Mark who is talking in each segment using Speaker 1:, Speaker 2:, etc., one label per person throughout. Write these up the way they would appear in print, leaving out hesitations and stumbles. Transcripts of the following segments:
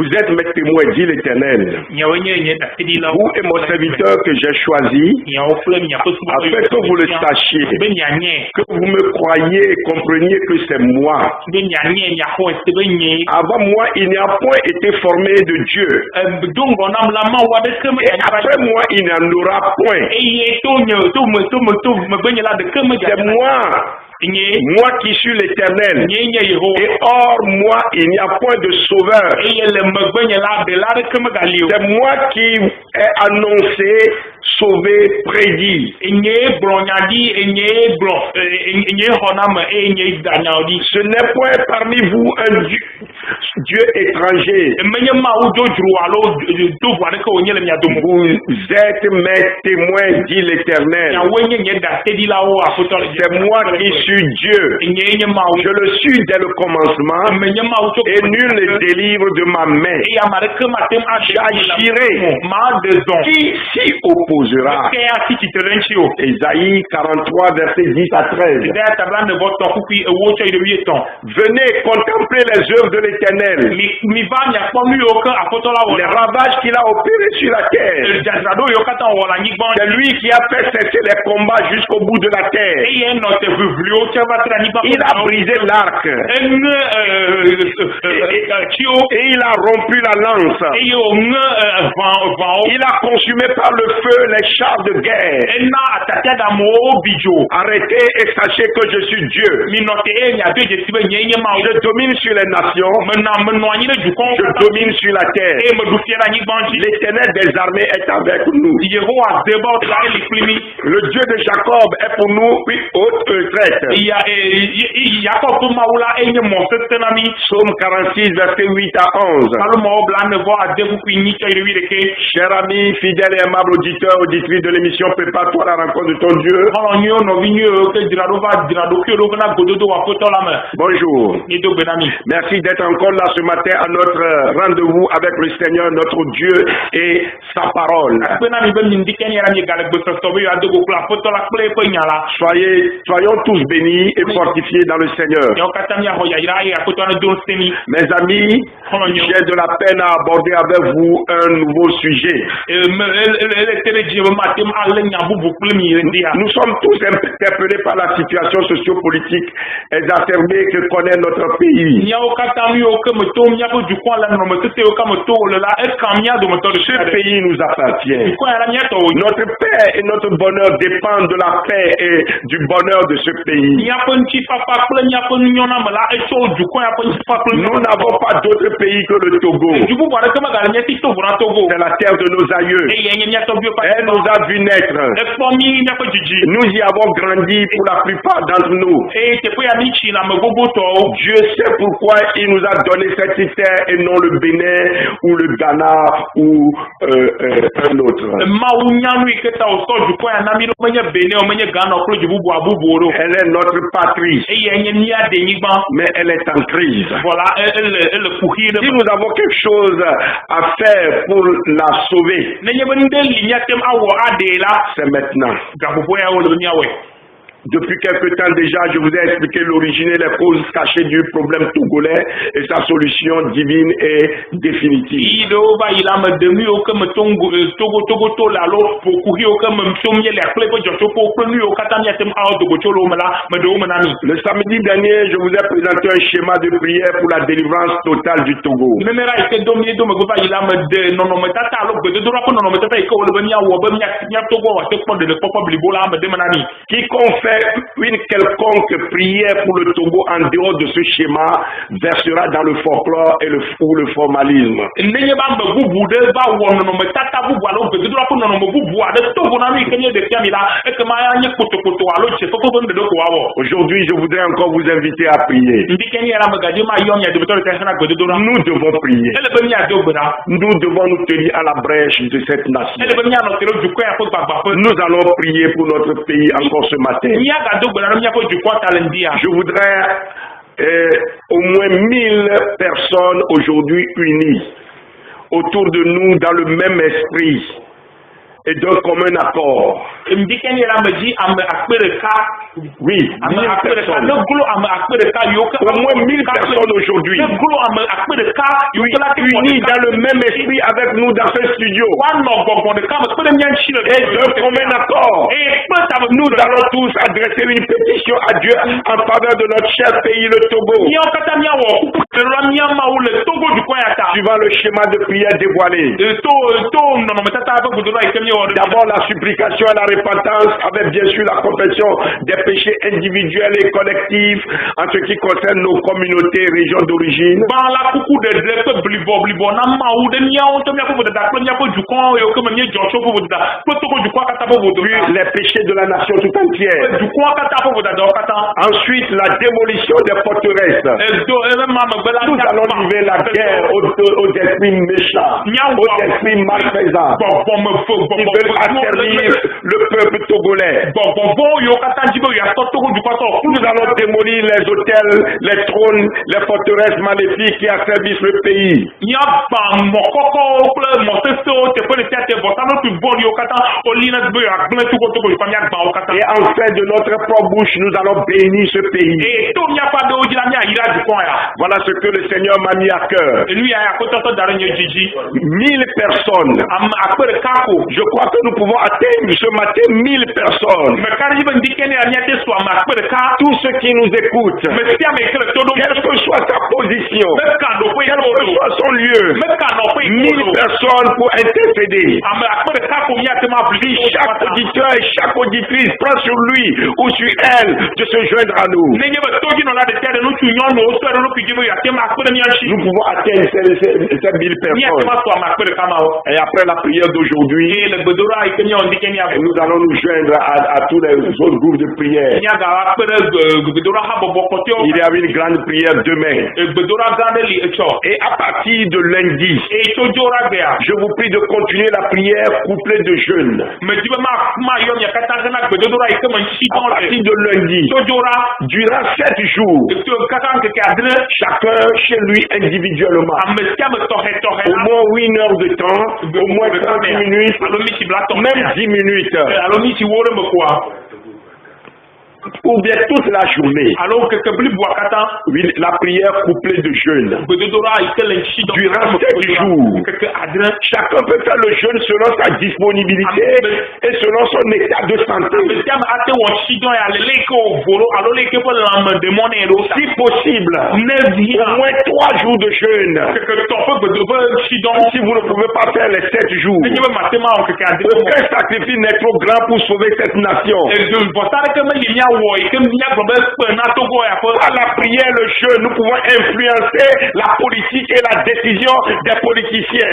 Speaker 1: Vous êtes mes témoins, dit l'Éternel. Vous et mon serviteur que j'ai choisi, afin que vous le sachiez, que vous me croyiez et compreniez que c'est moi. Avant moi, il n'y a point été formé de Dieu. Et après moi, il n'y en aura point. C'est moi qui suis l'Éternel. Et hors moi, il n'y a point de sauveur. C'est moi qui ai annoncé, sauvé, prédit. Ce n'est point parmi vous un Dieu étranger. Vous êtes mes témoins, dit l'Éternel. C'est moi qui suis Dieu. Je le suis dès le commencement et nul ne délivre de ma main. J'agirai. Qui s'y opposera? Ésaïe 43, verset 10 à 13. Venez contempler les œuvres de l'Éternel, les ravages qu'il a opérés sur la terre. C'est lui qui a fait cesser les combats jusqu'au bout de la terre. Il a brisé l'arc et il a rompu la lance. Il a consumé par le feu les chars de guerre. Arrêtez et sachez que je suis Dieu. Je domine sur les nations. Je domine sur la terre. L'Éternel des armées est avec nous. Le Dieu de Jacob est pour nous une haute retraite. Psaume 46, verset 8 à 11. Cher ami, fidèle et aimable auditeur, auditrice de l'émission Prépare-toi à la rencontre de ton Dieu. Bonjour. Merci d'être encore là ce matin à notre rendez-vous avec le Seigneur, notre Dieu et sa parole. Soyons tous bénis et fortifiés dans le Seigneur. Mes amis, j'ai de la peine à aborder avec vous un nouveau sujet. Nous sommes tous interpellés par la situation sociopolitique exacerbée que connaît notre pays. Ce pays nous appartient. Notre paix et notre bonheur dépendent de la paix et du bonheur de ce pays. Nous n'avons pas d'autre pays que le Togo. C'est la terre de nos aïeux. Elle nous a vu naître. Nous y avons grandi pour la plupart d'entre nous. Dieu sait pourquoi il nous a donné cette terre et non le Bénin ou le Ghana ou un autre. Elle est notre patrie, mais elle est en crise. Si nous avons quelque chose à faire pour la sauver, c'est maintenant. Depuis quelque temps déjà, je vous ai expliqué l'origine et les causes cachées du problème togolais et sa solution divine et définitive. Le samedi dernier, je vous ai présenté un schéma de prière pour la délivrance totale du Togo. Quiconque fait une quelconque prière pour le Togo en dehors de ce schéma versera dans le folklore et le formalisme. Aujourd'hui, je voudrais encore vous inviter à prier. Nous devons prier. Nous devons nous tenir à la brèche de cette nation. Nous allons prier pour notre pays encore ce matin. Je voudrais au moins 1000 personnes aujourd'hui unies autour de nous dans le même esprit et d'un commun accord. Oui, 1000 personnes. Au moins 1000 personnes aujourd'hui. Unis dans le même esprit avec nous dans ce studio. Et d'un commun accord, nous allons tous adresser une pétition à Dieu en faveur de notre cher pays, le Togo. Suivant le schéma de prière dévoilé. D'abord la supplication et la repentance avec bien sûr la confession des péchés individuels et collectifs en ce qui concerne nos communautés et régions d'origine. Puis les péchés de la nation tout entière. Ensuite la démolition des forteresses. Nous allons livrer la guerre aux esprits méchants, aux esprits malfaisants qui veulent asservir le peuple togolais. Nous allons démolir les hôtels, les trônes, les forteresses maléfiques qui asservissent le pays. Et enfin de notre propre bouche, nous allons bénir ce pays. Voilà ce que le Seigneur m'a mis à cœur. 1000 personnes. Je crois que nous pouvons atteindre ce matin 1000 personnes. Tous ceux qui nous écoutent, quelle que soit sa position, quel que soit son lieu, 1000 personnes pour intercéder. Si chaque auditeur et chaque auditrice prend sur lui ou sur elle de se joindre à nous, nous pouvons atteindre ces 1000 personnes. Et après la prière d'aujourd'hui, nous allons nous joindre à tous les autres groupes de prière. Il y a une grande prière demain. Et à partir de lundi, je vous prie de continuer la prière couplée de jeûne. À partir de lundi, durant 7 jours, chacun chez lui individuellement, au moins 1 heure de temps, au moins 30 minutes, même 10 minutes. Ou bien toute la journée. Oui, la prière couplée de jeûne. Durant 7 jours, chacun peut faire le jeûne selon sa disponibilité et selon son état de santé. Si possible, au moins 3 jours de jeûne. Si vous ne pouvez pas faire les 7 jours, aucun sacrifice n'est trop grand pour sauver cette nation. Par la prière, le jeûne, nous pouvons influencer la politique et la décision des politiciens.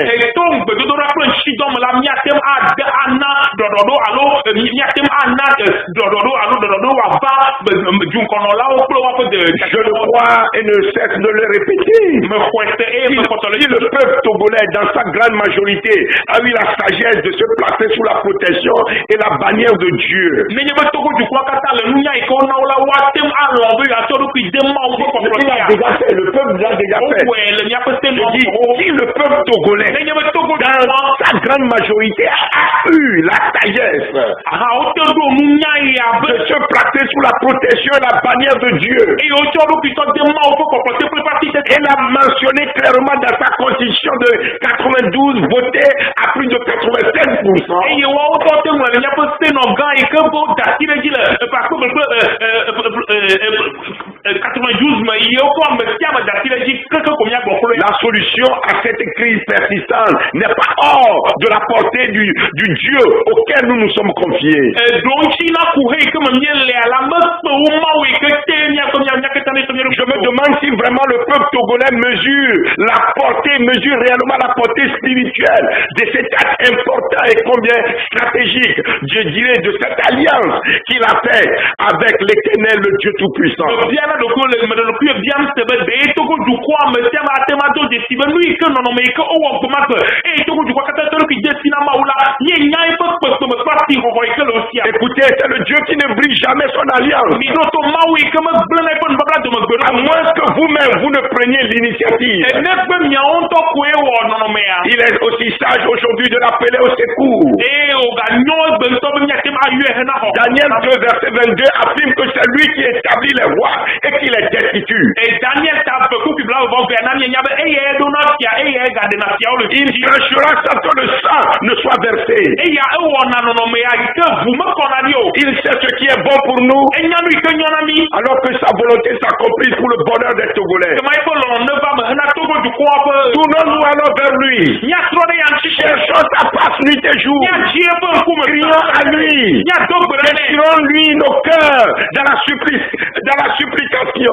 Speaker 1: Je le crois et ne cesse de le répéter. Si le peuple togolais, dans sa grande majorité, a eu la sagesse de se placer sous la protection et la bannière de Dieu, le peuple l'a déjà fait. Si le peuple togolais, dans sa grande majorité, a eu la sagesse de se placer sous la protection et la bannière de Dieu, elle a mentionné clairement dans sa constitution de 92 voté à plus de 87%. La solution à cette crise persistante n'est pas hors de la portée du Dieu auquel nous nous sommes confiés. Je me demande si vraiment le peuple togolais mesure réellement la portée spirituelle de cet acte important et combien stratégique, je dirais, de cette alliance qu'il a fait avec l'Éternel, le Dieu Tout-Puissant. Écoutez, c'est le Dieu qui ne brise jamais son alliance. À moins que vous-même, vous ne preniez l'initiative. Il est aussi sage aujourd'hui de l'appeler au secours. Daniel 2, verset 22 affirme que c'est lui qui établit les rois et qui les destitue. Il tranchera sans que le sang ne soit versé. Il sait ce qui est bon pour nous, alors que sa volonté s'accomplit pour le bonheur des Togolais. Tournons-nous alors vers lui. Cherchons sa face nuit et jour. Crions à lui. Retirons-lui nos cœurs dans la supplication.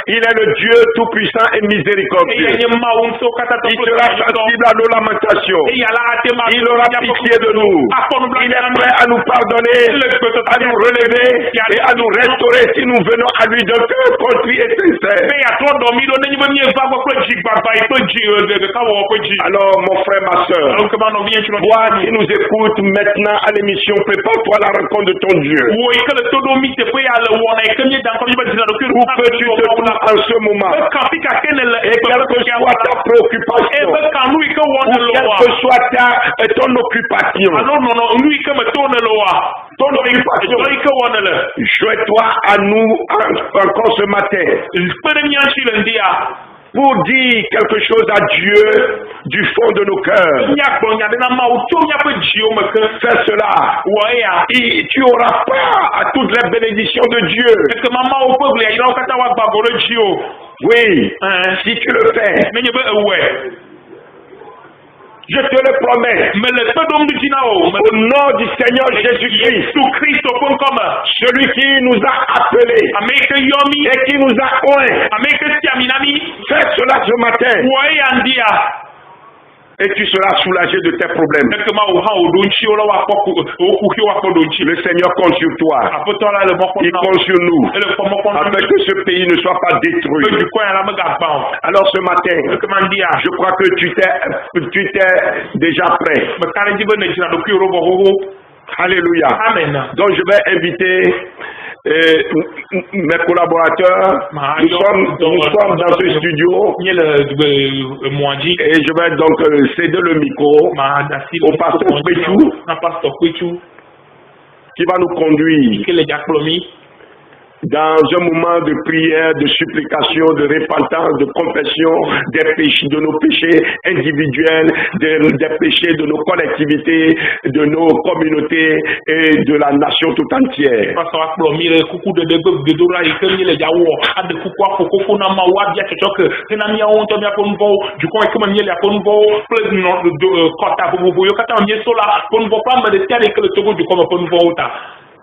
Speaker 1: Il est le Dieu tout-puissant et miséricordieux. Il sera sensible à nos lamentations. Il aura pitié de nous. Il est prêt à nous pardonner, à nous relever et à nous restaurer si nous venons à lui d'un cœur contrit et sincère. Alors mon frère, ma soeur, toi qui nous écoutes maintenant à l'émission, prépare-toi à la rencontre de ton Dieu. Où que tu te trouves en ce moment, et quelle que soit ta préoccupation, ou quelle que soit ton occupation, joins-toi à nous encore ce matin pour dire quelque chose à Dieu du fond de nos cœurs. Fais cela. Tu auras part à toutes les bénédictions de Dieu. Oui, si tu le fais. Je te le promets. Au nom du Seigneur Jésus-Christ, celui qui nous a appelés et qui nous a oints, fais cela ce matin. Et tu seras soulagé de tes problèmes. Le Seigneur compte sur toi. Il compte sur nous. Afin que ce pays ne soit pas détruit. Alors ce matin, je crois que tu t'es déjà prêt. Alléluia. Amen. Donc je vais inviter mes collaborateurs. Nous sommes dans ce studio et je vais donc céder le micro au pasteur Kwechu qui va nous conduire dans un moment de prière, de supplication, de repentance, de confession des péchés, de nos péchés individuels, des péchés de nos collectivités, de nos communautés et de la nation tout entière.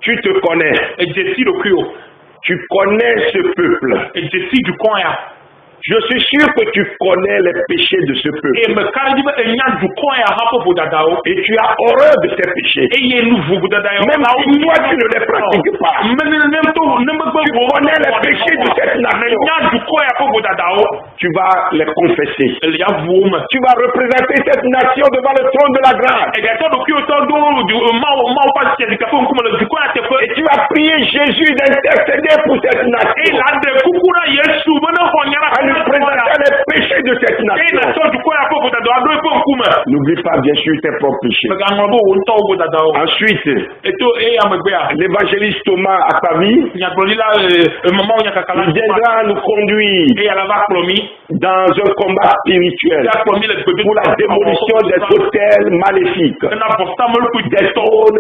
Speaker 1: Tu te connais. Tu connais ce peuple. Je suis sûr que tu connais les péchés de ce peuple. Et tu as horreur de ces péchés. Même si toi tu ne les pratiques pas. Tu connais les péchés de cette nation. Tu vas les confesser. Tu vas représenter cette nation devant le trône de la grâce. Et tu vas prier Jésus d'intercéder pour cette nation. Lui présenter les péchés de cette nation. N'oublie pas bien sûr tes propres péchés. Ensuite, l'évangéliste Thomas Akavi viendra nous conduire dans un combat spirituel pour la démolition des hôtels maléfiques, des trônes maléfiques, des trônes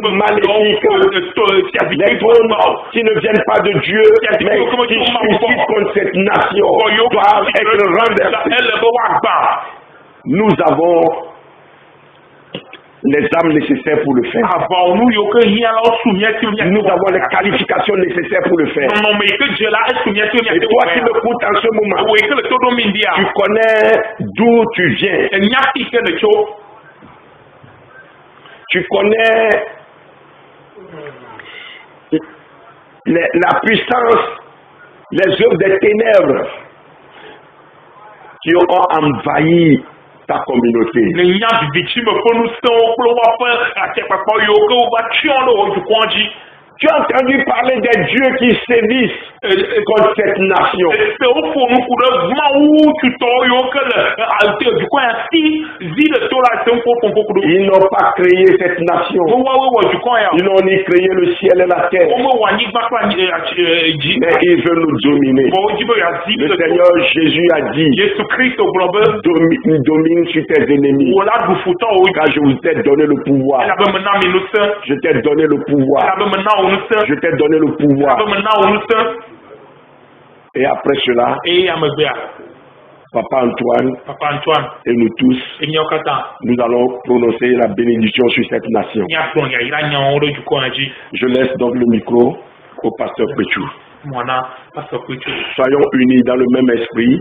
Speaker 1: qui ne viennent pas de Dieu mais qui suscitent contre cette nation. Être renversé. Nous avons les âmes nécessaires pour le faire. Nous avons les qualifications nécessaires pour le faire. Et toi qui m'écoutes en ce moment, tu connais d'où tu viens. Tu connais la puissance, les œuvres des ténèbres qui ont envahi ta communauté. Tu as entendu parler des dieux qui sévissent contre cette nation. Ils n'ont pas créé cette nation. Ils n'ont ni créé le ciel et la terre. Mais ils veulent nous dominer. Le Seigneur Jésus a dit, domine sur tes ennemis. Car je vous ai donné le pouvoir. Je t'ai donné le pouvoir. Je t'ai donné le pouvoir. Et après cela, Papa Antoine et nous tous, nous allons prononcer la bénédiction sur cette nation. Je laisse donc le micro au pasteur Péchou. Soyons unis dans le même esprit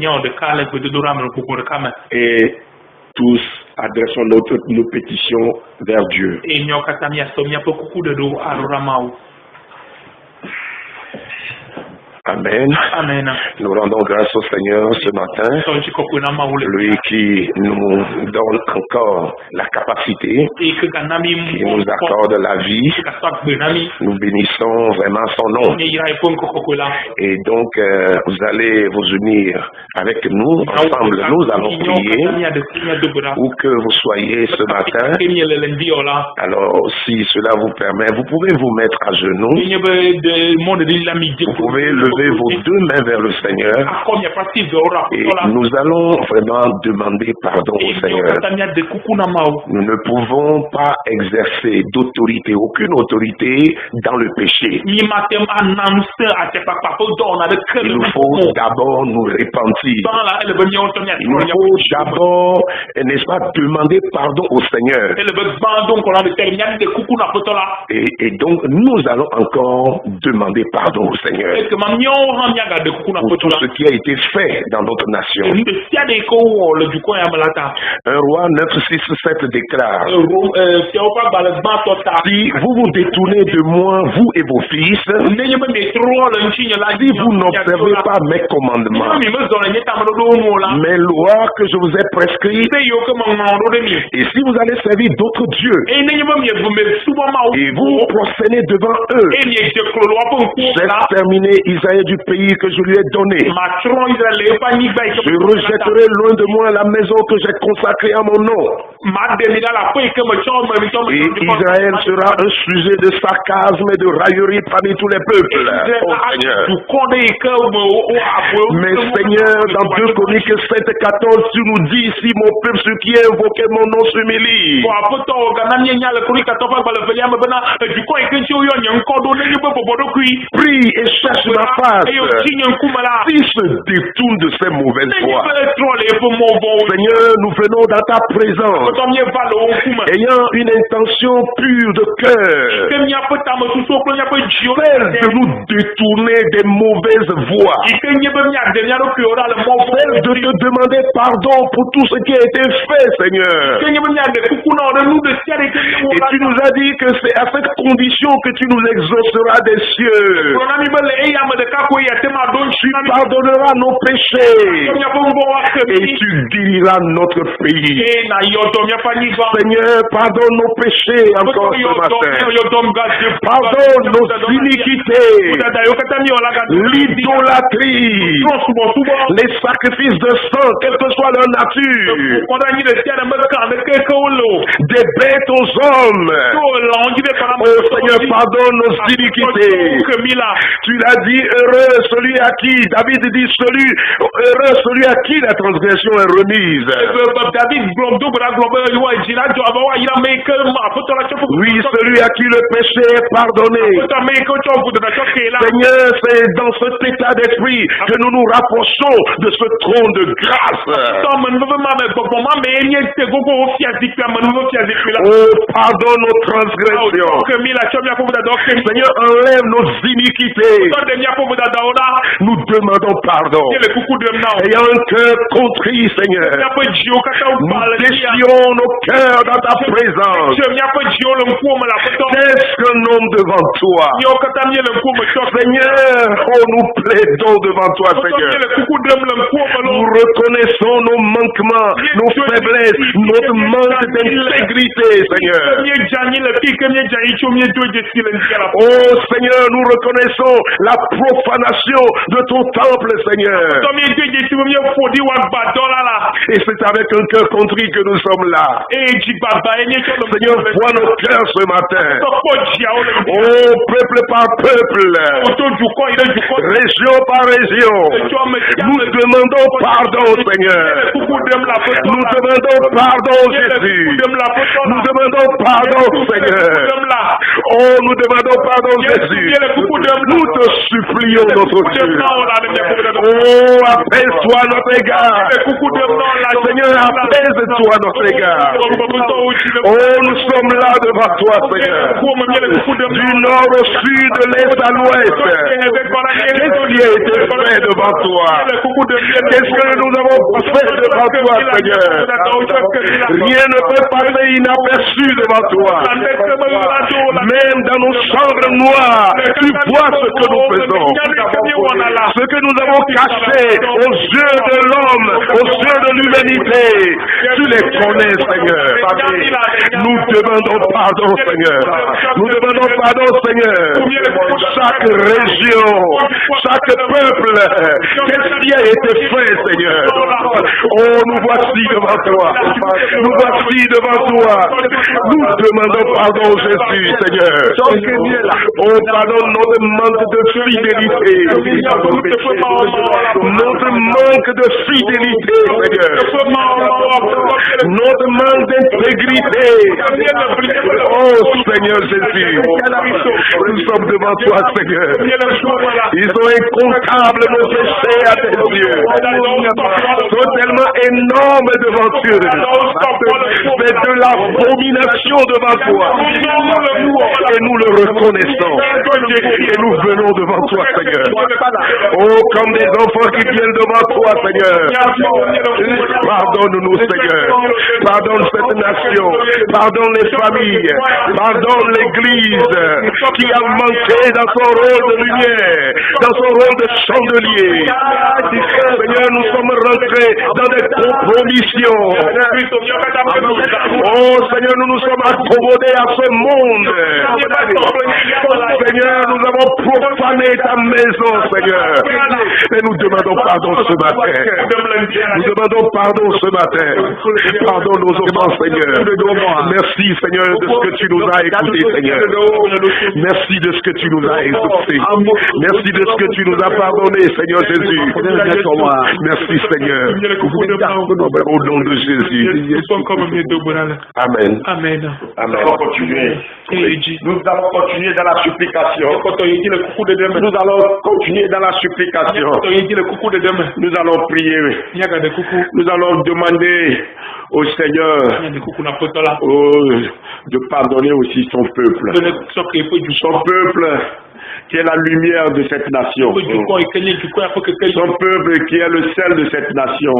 Speaker 1: et tous adressons nos pétitions vers Dieu. Amen. Amen. Nous rendons grâce au Seigneur ce matin, lui qui nous donne encore la capacité, qui nous accorde la vie. Nous bénissons vraiment son nom. Et donc, vous allez vous unir avec nous, ensemble, nous allons prier, où que vous soyez ce matin. Alors, si cela vous permet, vous pouvez vous mettre à genoux. Vous pouvez lever vos deux mains vers le Seigneur et nous allons vraiment demander pardon au Seigneur. Nous ne pouvons pas exercer d'autorité, aucune autorité dans le péché. Il nous faut d'abord nous repentir. Il nous faut d'abord, n'est-ce pas, demander pardon au Seigneur. Et donc nous allons encore demander pardon au Seigneur pour tout ce qui a été fait dans notre nation. 1 Roi 9:6-7 déclare: si vous vous détournez de moi, vous et vos fils, si vous n'observez pas mes commandements, mes lois que je vous ai prescrites, et si vous allez servir d'autres dieux et vous procédez devant eux, j'ai terminé Israël du pays que je lui ai donné. Je rejetterai loin de moi la maison que j'ai consacrée à mon nom. Et Israël sera un sujet de sarcasme et de raillerie parmi tous les peuples. Oh Seigneur. Mais Seigneur, dans 2 Chroniques 7:14, tu nous dis: si mon peuple, ceux qui a invoqué mon nom, s'humilie. Prie et cherche ma face. S'ils se détournent de ces mauvaises voies, Seigneur, nous venons dans ta présence, ayant une intention pure de cœur, celle de nous détourner des mauvaises voies, celle de te demander pardon pour tout ce qui a été fait, Seigneur. Et tu nous as dit que c'est à cette condition que tu nous exauceras des cieux. Tu pardonneras nos péchés et tu guériras notre pays. Seigneur, pardonne nos péchés encore ce matin. Pardonne nos iniquités, l'idolâtrie, les sacrifices de sang, quelle que soit leur nature, des bêtes aux hommes. Oh Seigneur, pardonne nos iniquités. Tu l'as dit, heureux celui à qui, David dit, heureux celui à qui la transgression est remise. Oui, celui à qui le péché est pardonné. Seigneur, c'est dans cet état d'esprit que nous nous rapprochons de ce trône de grâce. Oh, pardonne nos transgressions. Seigneur, enlève nos iniquités. Nous demandons pardon. Ayant un cœur contrit, Seigneur, nous déchions nos cœurs dans ta présence. Qu'est-ce qu'un homme devant toi? Seigneur, nous plaidons devant toi, Seigneur. Nous reconnaissons nos manquements, nos faiblesses, notre manque d'intégrité, Seigneur. Oh Seigneur, nous reconnaissons la profanation de ton temple, Seigneur. Et c'est avec un cœur contrit que nous sommes là. Seigneur, vois nos cœurs ce matin. Oh, peuple par peuple, région par région, nous demandons pardon, Seigneur. Nous demandons pardon, Jésus. Nous demandons pardon, Seigneur. Oh, nous demandons pardon, Jésus. Nous te supplions, notre Dieu. Oh, apaise-toi à notre égard. Seigneur, apaise-toi à notre égard. Oh, nous sommes là devant toi, Seigneur. Du nord au sud, de l'est à l'ouest. Qu'est-ce qui a été fait devant toi? Qu'est-ce que nous avons fait devant toi, Seigneur? Rien ne peut passer inaperçu devant toi. Même dans nos chambres noires, tu vois ce que nous faisons. Ce que nous avons caché aux yeux de l'homme, aux yeux de l'humanité, tu les connais, Seigneur. Nous demandons pardon, Seigneur. Nous demandons pardon, Seigneur. Chaque région, chaque peuple, qu'est-ce qui a été fait, Seigneur? Oh, nous voici devant toi. Nous voici devant toi. Nous demandons pardon, Jésus, Seigneur. Oh, pardonne notre manque de fidélité. Notre manque de fidélité, Seigneur. Notre manque d'intégrité. Oh, Seigneur Jésus. Nous sommes devant toi, Seigneur. Ils sont incomptables, nos péchés à tes yeux. Ils sont tellement énormes devant Dieu. C'est de l'abomination devant toi. Et nous le reconnaissons. Et nous venons devant toi, Seigneur. Oh, comme des enfants qui viennent devant toi, Seigneur. Pardonne-nous, Seigneur. Pardonne cette nation. Pardonne les familles. Pardonne l'Église qui a manqué dans son rôle de lumière, dans son rôle de chandelier. Seigneur, nous sommes rentrés dans des compromissions. Oh Seigneur, nous nous sommes accommodés à ce monde. Seigneur, nous avons profané ta maison, Seigneur. Et nous demandons pardon ce matin. Nous demandons pardon ce matin. Pardonne nos offenses, Seigneur. Merci, Seigneur, de ce que tu nous as écoutés, Seigneur. Merci de ce que tu nous as écoutés. Merci de ce que tu nous as pardonné, Seigneur Jésus. Merci, Seigneur. Au nom de Jésus. Amen.
Speaker 2: Amen.
Speaker 1: Amen. Nous allons continuer. Nous allons continuer dans la supplication. Nous allons continuer dans la supplication. Nous allons prier. Nous allons demander au Seigneur de pardonner aussi son peuple. Son peuple qui est la lumière de cette nation. Son peuple qui est le sel de cette nation.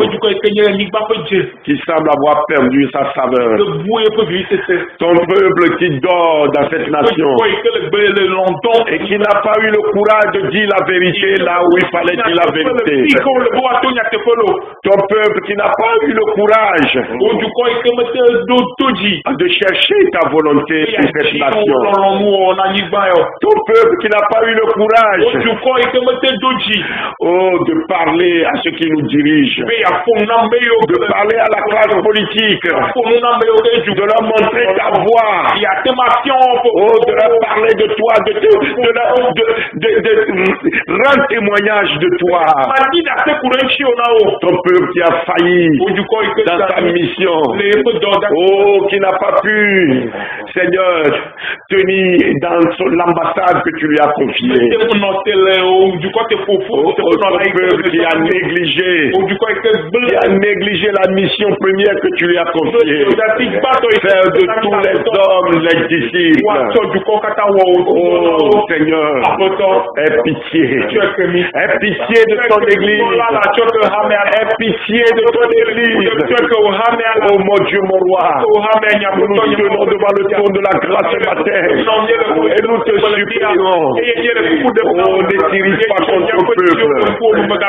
Speaker 1: Qui semble avoir perdu sa saveur. Son peuple qui dort dans cette nation. Et qui n'a pas eu le courage de dire la vérité là où il fallait dire la vérité. Ton peuple qui n'a pas eu le courage de chercher ta volonté pour cette nation. Ton peuple qui n'a pas eu le courage de parler à ceux qui nous dirigent, de parler à la classe politique, de leur montrer ta voix, de leur parler de toi, de rendre témoignage de toi. Ton peuple qui a failli dans sa mission, qui n'a pas pu, Seigneur, tenir dans l'ambassade que tu lui as as confié. Au peuple qui a négligé la mission première que tu lui as confiée. Faire de tous les hommes les disciples. Oh Seigneur, aie pitié. Aie pitié de ton église. Aie pitié de ton église. Oh mon Dieu, mon roi. Nous nous tenons devant le trône de la grâce ce matin. Et nous te supplions. Oh, ne dirige pas contre ton peuple.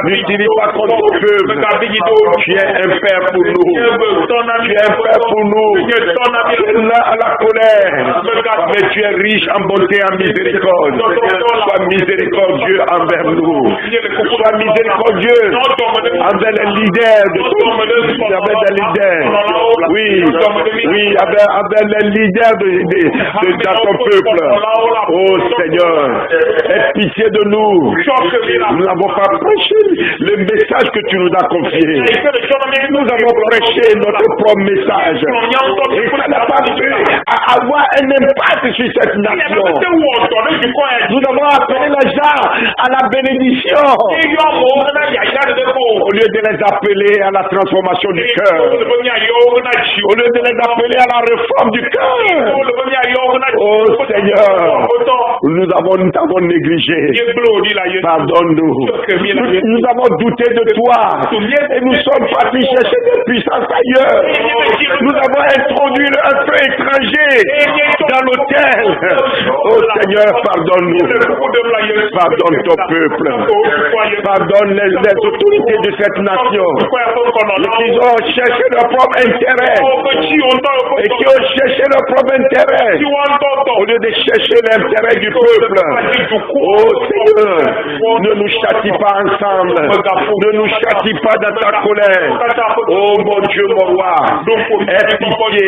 Speaker 1: Ne dirige pas contre ton peuple. Tu es un père pour nous. Tu es un père pour nous. Tu es là à la colère. Mais tu es riche en bonté et en miséricorde. Sois miséricordieux envers nous. Sois miséricordieux envers les leaders de ton dans ton peuple. Oh Seigneur, aie pitié de nous. Nous n'avons pas prêché le message que tu nous as confié. Nous avons prêché notre propre message. Et ça n'a pas pu avoir un impact sur cette nation. Nous avons appelé les gens à la bénédiction au lieu de les appeler à la transformation du cœur, au lieu de les appeler à la réforme du cœur. Oh Seigneur, nous t'avons négligé. Pardonne-nous. Nous avons douté de toi et nous sommes partis chercher des puissances ailleurs. Nous avons introduit un feu étranger dans l'autel. Oh Seigneur, pardonne-nous. Pardonne ton peuple. Pardonne les autorités de cette nation qui ont cherché leur propre intérêt et qui ont cherché leur propre intérêt au lieu de chercher l'intérêt du peuple. Oh Seigneur, ne nous châtie pas ensemble. Ne nous châtie pas dans ta colère. Oh mon Dieu, mon roi, aie pitié.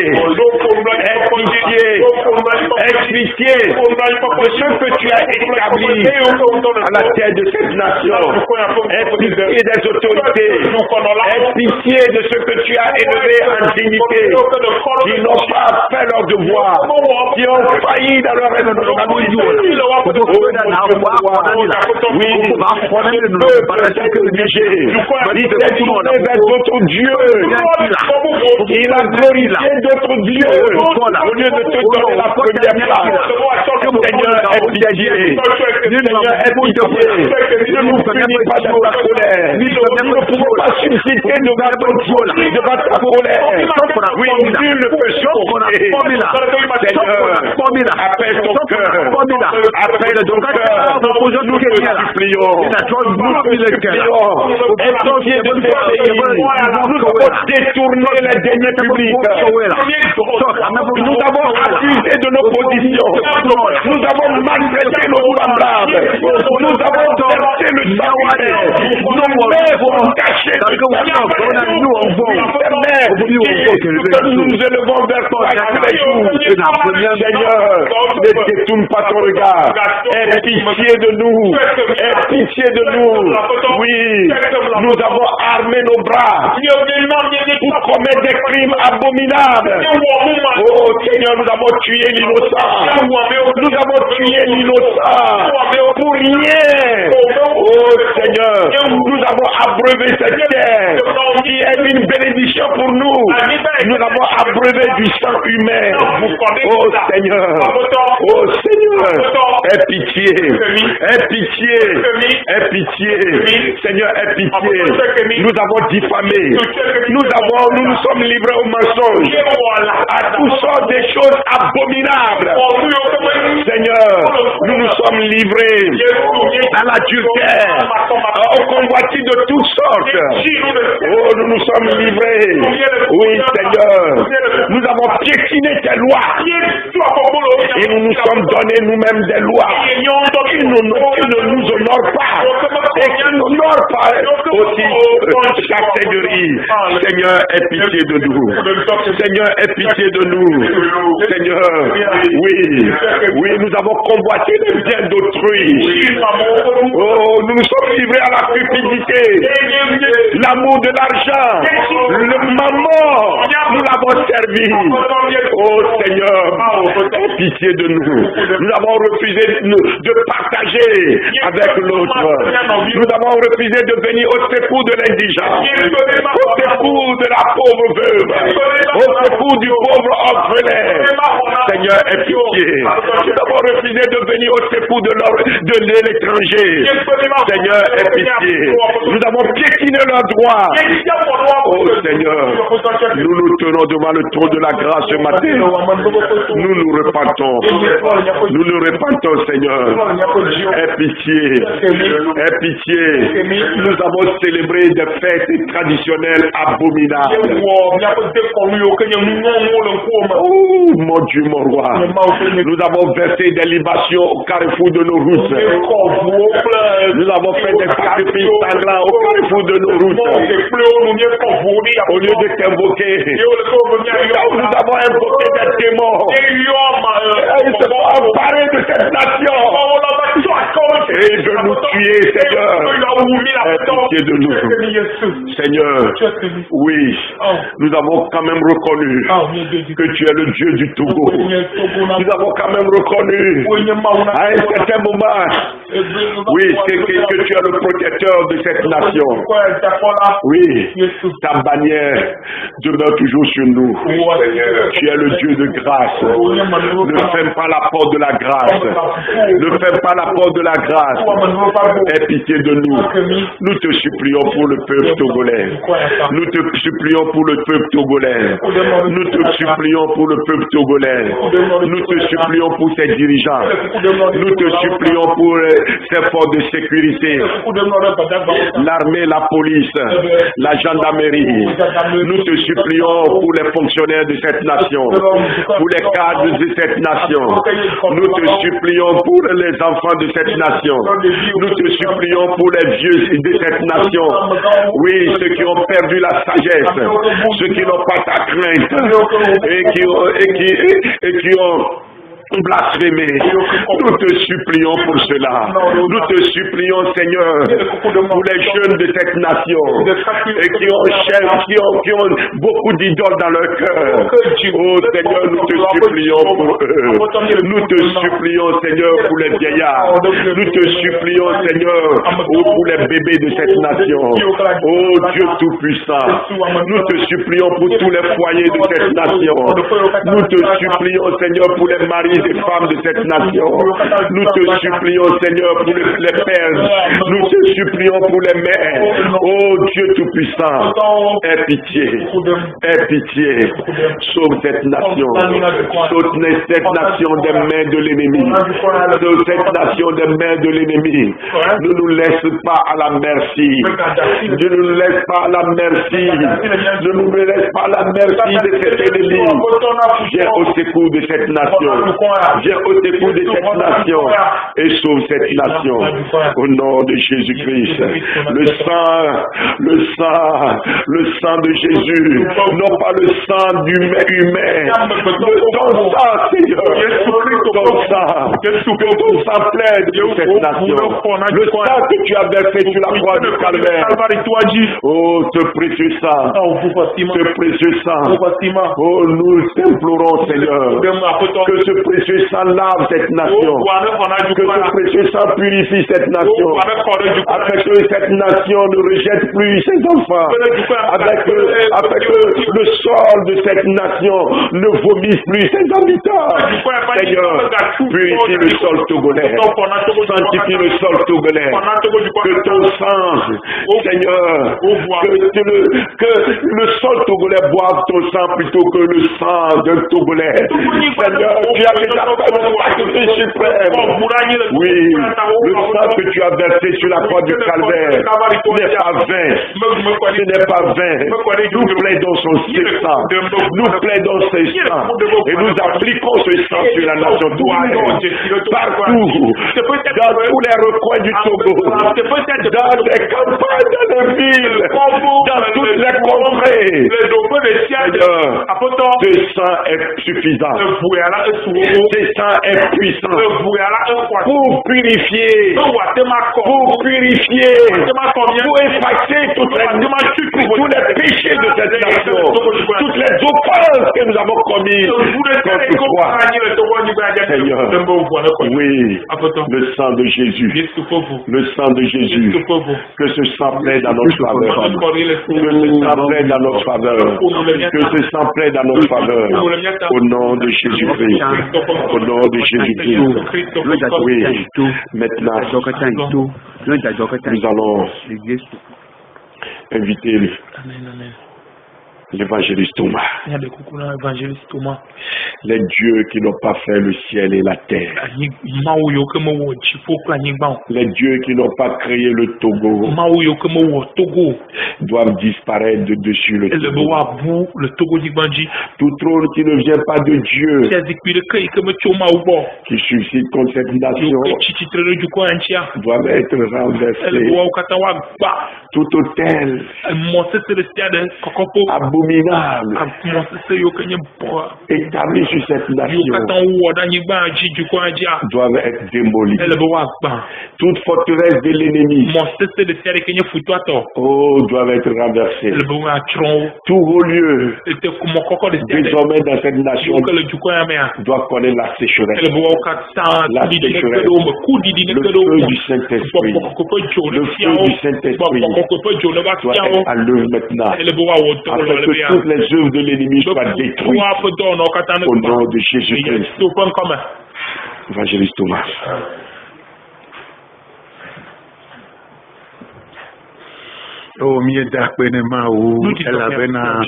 Speaker 1: Aie pitié. Aie pitié de ce que tu as établi à la tête de cette nation. Aie pitié des autorités. Aie pitié de ce que tu as élevé en dignité, qui n'ont pas fait leur devoir, qui ont failli dans leur responsabilité. Oui, le peuple s'est obligé. Il s'est tourné vers d'autres dieux. Il a glorifié d'autres dieux au lieu de te donner la première place. Seigneur, aie pitié. Seigneur, aie pitié. Ne nous punis pas dans ta colère. Nous ne pouvons pas susciter devant ta colère. Oui, nul ne peut changer. Seigneur, appelle ton cœur. Appelle ton cœur. Nous te supplions. Nous te supplions. Aie pitié de ce pays. Nous avons détourné les deniers publics. Nous avons abusé de nos positions. Nous avons maltraité nos semblables. Nous avons versé le sang humain. Nos mères ont caché le sang. Nous nous élevons vers toi tous les jours. Seigneur, ne détourne pas ton regard. Aie pitié de nous. Aie pitié de nous. Oui, nous avons armé nos bras pour commettre des crimes abominables. Oh Seigneur, nous avons tué l'innocent. Nous avons tué l'innocent pour rien. Oh Seigneur, nous avons abreuvé cette terre qui est une bénédiction pour nous. Nous avons abreuvé du sang humain. Oh Seigneur, aie pitié, aie pitié, aie pitié. Seigneur, aie pitié. Nous avons diffamé. Nous nous sommes livrés au mensonge, à toutes sortes de choses abominables. Seigneur, nous nous sommes livrés à l'adultère, au convoitise de toutes sortes. Oh, nous nous sommes livrés. Oui, Seigneur, nous avons piétiné tes lois et nous nous sommes donné nous-mêmes des lois qui ne nous honorent pas. et qui n'honore pas aussi ta seigneurie. Seigneur, aie pitié de nous. Seigneur, aie pitié de nous. Seigneur, oui, nous avons convoité les biens d'autrui. Oh, nous nous sommes livrés à la cupidité, l'amour de l'argent, le maman, nous l'avons servi. Oh Seigneur, aie pitié de nous. Nous avons refusé de partager avec l'autre. Nous avons refusé de venir au secours de l'indigent, au secours de la pauvre veuve, au secours du pauvre orphelin. Seigneur, aie pitié. Nous avons refusé de venir au secours de l'étranger. Seigneur, aie pitié. Nous avons piétiné leurs droits. Oh Seigneur, nous nous tenons devant le trône de la grâce ce matin. Nous nous repentons. Nous nous repentons, Seigneur. Aie pitié. Aie pitié. Nous avons célébré des fêtes traditionnelles abominables. Oh mon Dieu, mon roi. Nous avons versé des libations au carrefour de nos routes. Nous avons fait des sacrifices sanglants au carrefour de nos routes. Au lieu de t'invoquer, nous avons invoqué des démons. Ils se sont emparés de cette nation et de nous tuer, Seigneur. Aie pitié de nous. Seigneur, oui, nous avons quand même reconnu que tu es le Dieu du Togo. Nous avons quand même reconnu à un certain moment, oui, que tu es le protecteur de cette nation. Oui, ta bannière demeure toujours sur nous. Tu es le Dieu de grâce. Ne ferme pas la porte de la grâce. Ne ferme pas la porte de la grâce. Aie pitié de nous. Nous te supplions pour le peuple togolais. Nous te supplions pour le peuple togolais. Nous te supplions pour le peuple togolais. Nous te supplions pour ses dirigeants. Nous te supplions pour ses forces de sécurité. L'armée, la police, la gendarmerie. Nous te supplions pour les fonctionnaires de cette nation, pour les cadres de cette nation. Nous te supplions pour les enfants de cette nation. Nous te supplions pour les vieux de cette nation. Oui, ceux qui ont perdu la sagesse, ceux qui n'ont pas ta crainte et qui ont blasphémé. Nous te supplions pour cela. Nous te supplions, Seigneur, pour les jeunes de cette nation et qui ont beaucoup d'idoles dans leur cœur. Oh Seigneur, nous te supplions pour eux. Nous te supplions, Seigneur, pour les vieillards. Nous te supplions, Seigneur, pour les bébés de cette nation. Oh Dieu Tout-Puissant, nous te supplions pour tous les foyers de cette nation. Nous te supplions, Seigneur, pour les maris des femmes de cette nation. Nous te supplions, Seigneur, pour les pères. Nous te supplions pour les mères. Oh Dieu Tout-Puissant, aie pitié. Aie pitié. Sauve cette nation. Sauve cette nation des mains de l'ennemi. Sauve cette nation des mains de l'ennemi. Ne nous laisse pas à la merci. Ne nous laisse pas à la merci. Ne nous laisse pas à la merci de cet ennemi. Viens au secours de cette nation. Viens au secours de cette nation et sauve cette nation. Au nom de Jésus-Christ. Le sang de Jésus. Non pas le sang humain. Ton sang, Seigneur. Ton sang plaide pour cette nation. Le sang que tu as versé sur la croix du Calvaire. Oh, ce précieux sang. Ce précieux sang. Oh, nous t'implorons, Seigneur, que ce précieux sang lave cette nation, que ce précieux sang purifie cette nation, afin que cette nation ne rejette plus ses enfants, afin que le sol de cette nation ne vomisse plus ses habitants. Seigneur, purifie le sol togolais, sanctifie le sol togolais, que ton sang, Seigneur, que le sol togolais boive ton sang plutôt que le sang d'un Togolais. Seigneur, tu as appelle le sacrifice suprême. Oui, le sang que tu as versé sur la croix du calvaire n'est pas vain. Ce n'est pas vain. Nous plaidons son sang. Nous plaidons ce sang. Et nous appliquons ce sang sur la nation toulousaine. Partout. Dans tous les recoins du Togo. Dans les campagnes, dans les villes. Dans toutes les contrées. Ce sang est suffisant. Ce sang est puissant. Pour purifier. Pour purifier. Pour effacer tous les péchés de cette nation. Toutes les offenses que nous avons commises contre toi. Seigneur, oui, le sang de Jésus. Le sang de Jésus. Que ce sang plaide dans notre faveur. Que ce sang plaide dans notre faveur. Que ce sang plaide dans notre faveur. Au nom de Jésus-Christ. Au nom de Jésus-Christ. Oui, maintenant, nous allons inviter l'évangéliste Thomas. Les dieux qui n'ont pas fait le ciel et la terre. Les dieux qui n'ont pas créé le Togo doivent disparaître de dessus le Togo. Tout trône qui ne vient pas de Dieu, qui suscite contre cette nation, doivent être renversés. Tout autel abominable établi sur cette nation doivent être démolis. Toute forteresse de l'ennemi doivent être renversées. Tout haut lieu désormais dans cette nation doit connaître la sécheresse. La sécheresse. Le feu du Saint-Esprit. Le feu du Saint-Esprit doit être à l'œuvre maintenant. Afin que toutes les œuvres de l'ennemi soient détruites au nom de Jésus-Christ. Évangéliste Thomas.
Speaker 2: Oh, mieda kpenema o elabena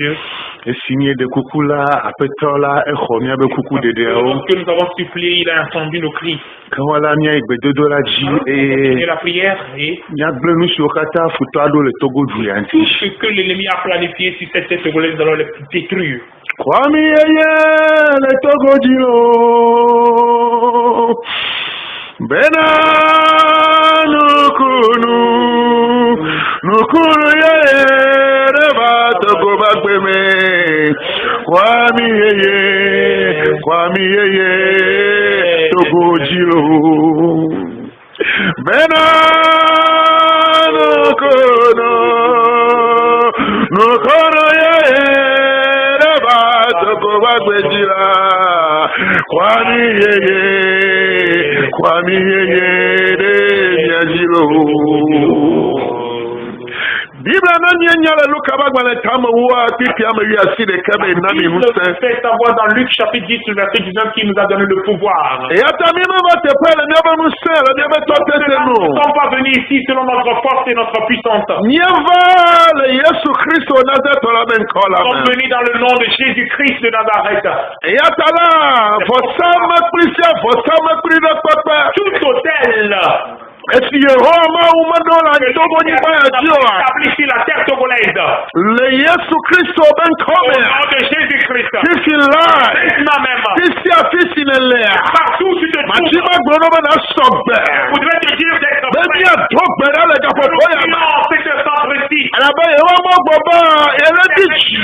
Speaker 2: signé de coucou là apetola e khomia be coucou de deo
Speaker 3: que nous avons supplié, il a entendu nos cris.
Speaker 2: Kawala mia igbedodo la ji
Speaker 3: et la prière et
Speaker 2: nya blenu sokata futado le Togo du yanti.
Speaker 3: Tout ce que l'ennemi a planifié sur cette terre togolaise, nous allons le détruire.
Speaker 2: Kwami yeye le Togo dilo bena nukunu yeye reba Togo bagbeme kwami yeye Togo dilo bena nukunu yeye reba Togo bagbejila kwami yeye de nyajilo Bible n'anyanya le Luc abagwale tamawa pipi amayi asile kabe nami musse.
Speaker 3: Fais savoir dans Luc chapitre 10 verset 19 qui nous a donné le pouvoir.
Speaker 2: Et atamima va te pele nebe musse, le nebe tote tenu.
Speaker 3: Nous ne sommes pas venus ici selon notre force et notre puissance.
Speaker 2: Nieva le Yesu Christo Nazareth la ben kola.
Speaker 3: Nous sommes venus dans le nom de Jésus-Christ de Nazareth.
Speaker 2: Et atala, vosama prisa papa.
Speaker 3: Tout hôtel
Speaker 2: Est-ce que Roma ou Madonna Togo ni ba Dieu
Speaker 3: établi la terre togolaise.
Speaker 2: Le Yesu Christo ben
Speaker 3: Au nom de Jésus-Christ.
Speaker 2: Fils là.
Speaker 3: Maintenant même.
Speaker 2: Fils inelea.
Speaker 3: Partout tu te trouves.
Speaker 2: Machima gono na sobe.
Speaker 3: Vous devez te dire d'être prêt.
Speaker 2: Baby a dogbe na le gapopoya.
Speaker 3: Non, c'est que ça précis.
Speaker 2: Alaba yewa mo baba eledichi.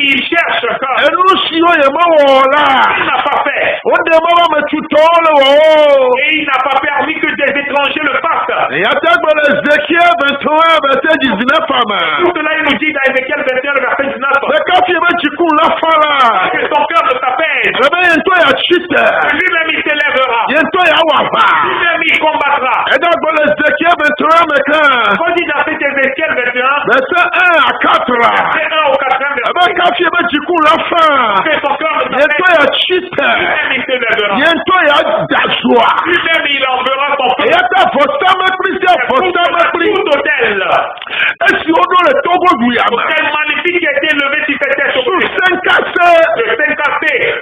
Speaker 3: Il cherche ça.
Speaker 2: Enu siyo ye ma wola.
Speaker 3: Il n'a pas fait.
Speaker 2: On demande me tutole wo.
Speaker 3: Et il n'a pas permis que des étrangers le fassent.
Speaker 2: Et attends Ézéchiel 21 verset 19 femme.
Speaker 3: Tout cela il nous dit dans Ézéchiel 21 verset 19.
Speaker 2: Mais quand tu veux tu cours la fala.
Speaker 3: Que son cœur ne s'apaise.
Speaker 2: Yento ya chite.
Speaker 3: Lui-même il s'élèvera.
Speaker 2: Yento ya wafa.
Speaker 3: Lui-même il combattra.
Speaker 2: Et donc Ézéchiel 21 maintenant.
Speaker 3: Quand dit dans cet Ézéchiel 21.
Speaker 2: Verset 1 à 4 là.
Speaker 3: Verset 1 au 4e verset.
Speaker 2: Mais quand tu veux tu cours la fala.
Speaker 3: Que son cœur ne
Speaker 2: Yento
Speaker 3: s'apaise.
Speaker 2: ya chite.
Speaker 3: Lui-même il s'élèvera.
Speaker 2: Yento ya dazwa.
Speaker 3: Lui-même il enverra son peuple.
Speaker 2: Et attends Fostama pris.
Speaker 3: Tout hôtel.
Speaker 2: Est-ce qu'on doit le Togo du Yama?
Speaker 3: Quel magnifique qui a été levé sur cette terre.
Speaker 2: Sur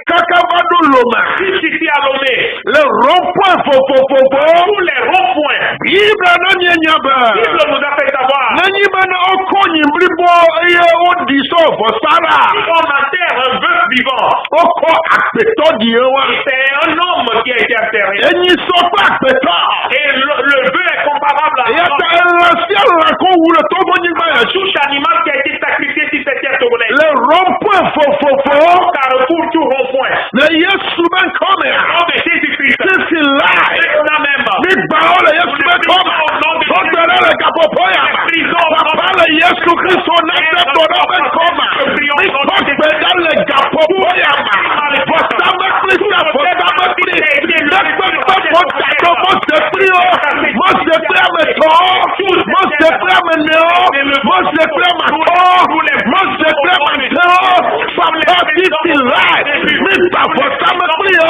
Speaker 2: Kakavado Loma.
Speaker 3: Ici à Lomé.
Speaker 2: Le rond-point
Speaker 3: Tous les ronds-points.
Speaker 2: Bible
Speaker 3: Bible nous a fait savoir. On enterre un bœuf vivant. C'est un homme qui a été enterré. Et le bœuf est comparable à un touche animal qui a été sacrifié sur cette terre togolaise.
Speaker 2: Le rond-point
Speaker 3: Carrefour, tout rond-point.
Speaker 2: le Yeshuben come.
Speaker 3: Nom de Jésus-Christ.
Speaker 2: This is life. Ni baole Yeshuben come. Sotera le kapopoya. Papa le Yesu Kristo nete bonoben come. Ni kokbeda le kapopoya. Fosame Krista, fosame Krista. Mose prio. Mose prio me to. Mose prio me neo. Mose prio me to. Mose prio me to. Papa this is life. Mr. Fosame prio.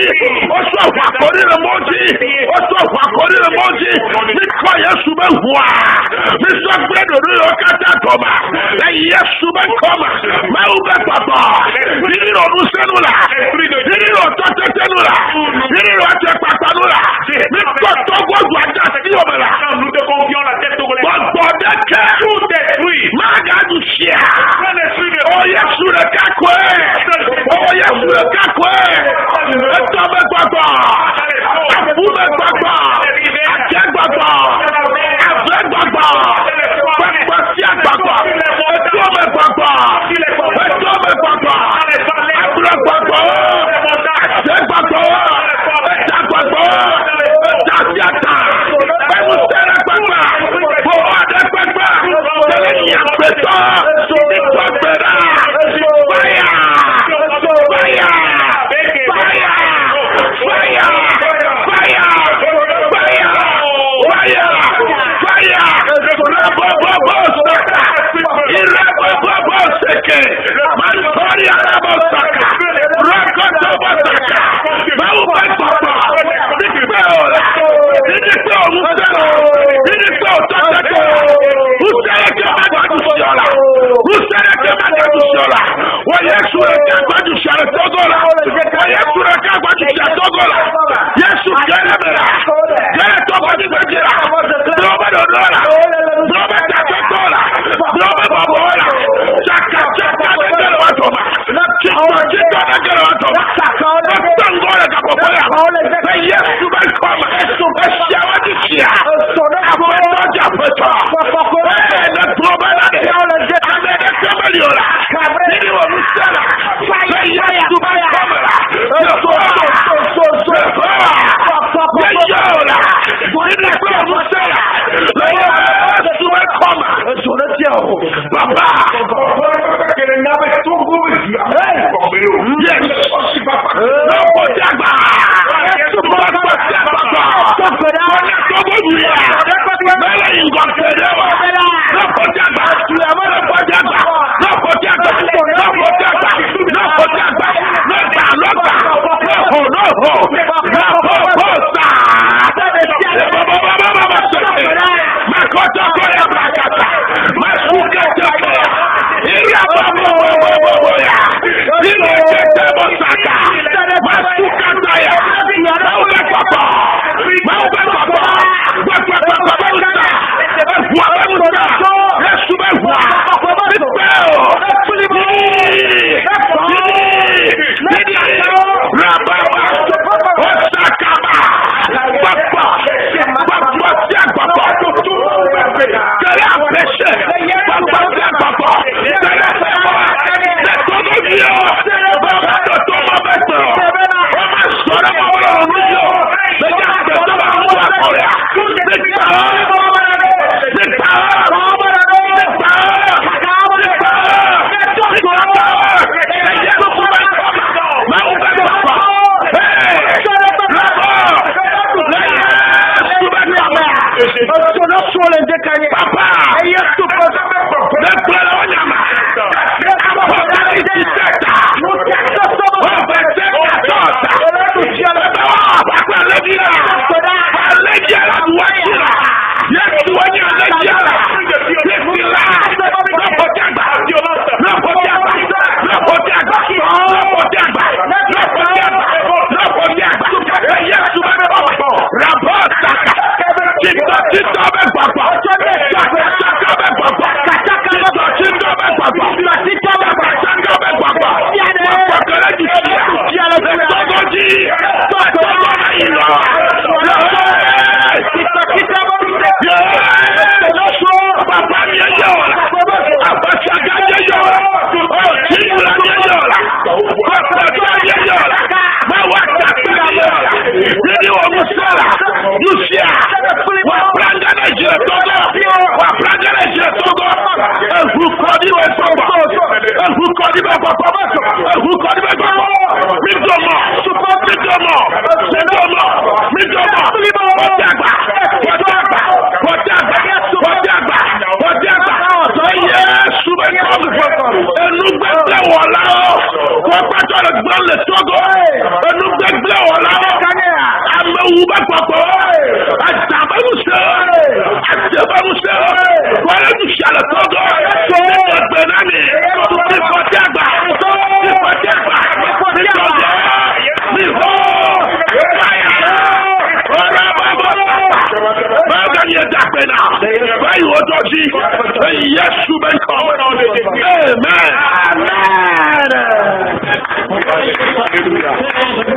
Speaker 2: moji. Oso wakori le moji. Oso wakori le moji. Mikwa Yesu be hua. Miso bredo rio kata koma. Na Yesu be koma. Ma ube papa. Nini no nusenula. Nini no totetenula. Nini no atepatanula. Mikwa togo guada siomela.
Speaker 3: Nous te confions la tête togolaise.
Speaker 2: Bodeke.
Speaker 3: Tout détruit.
Speaker 2: Magadushia. Oh Yesu le kakwe. Oh Yesu le kakwe. Etobe papa. Afume papa. Ake papa. Ave papa. Pepasi papa. Etobe papa. Etobe papa. Abre papa. Ase papa. Eta papa. Eta siata. Emusere papa. Boade papa. Selenia peta. Ikopera. Fire. Fire.